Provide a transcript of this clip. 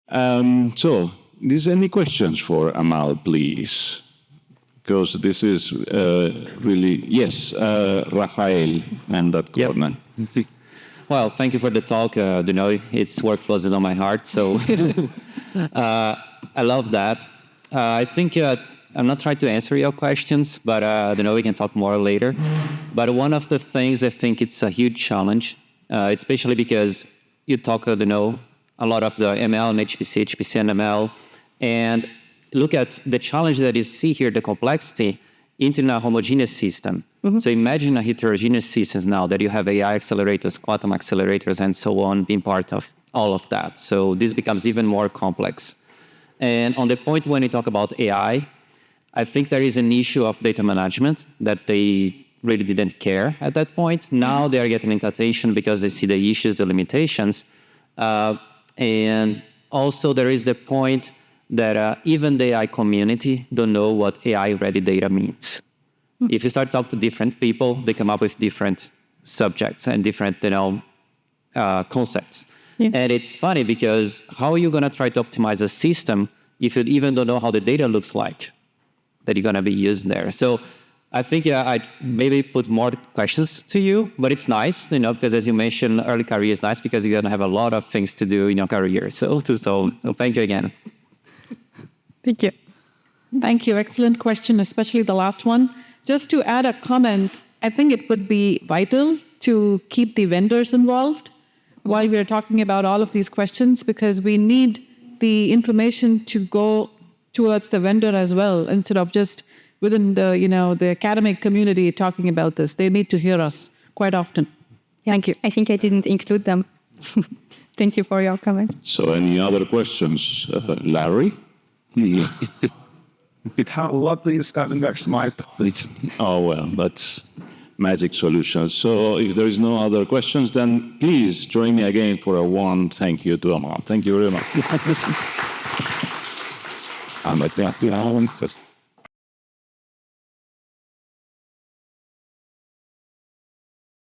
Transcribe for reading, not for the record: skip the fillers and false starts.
So, is any questions for Amal, please? Because this is really, yes, Rafael and that corner. Yep. Well, thank you for the talk. It's work closes on my heart, so I love that. I think I'm not trying to answer your questions, but we can talk more later. But one of the things I think it's a huge challenge, especially because you talk, a lot of the ML and HPC and ML, and look at the challenge that you see here, the complexity into a homogeneous system. Mm-hmm. So imagine a heterogeneous system now that you have AI accelerators, quantum accelerators, and so on being part of all of that. So this becomes even more complex. And on the point when you talk about AI, I think there is an issue of data management that they really didn't care at that point. Now they are getting into attention because they see the issues, the limitations. And also there is the point that even the AI community don't know what AI-ready data means. Mm-hmm. If you start talking to different people, they come up with different subjects and different, concepts. Yeah. And it's funny because how are you going to try to optimize a system if you even don't know how the data looks like that you're going to be using there? So I think I'd maybe put more questions to you, but it's nice, because as you mentioned, early career is nice because you're going to have a lot of things to do in your career. So thank you again. Thank you. Thank you. Excellent question, especially the last one. Just to add a comment, I think it would be vital to keep the vendors involved while we're talking about all of these questions, because we need the information to go towards the vendor as well, instead of just within the academic community talking about this. They need to hear us quite often. Yeah, thank you. I think I didn't include them. Thank you for your comment. So any other questions? Larry? How lovely is that next mic? Oh, well, that's magic solution. So if there is no other questions, then please join me again for a warm thank you to Amal. Thank you very much.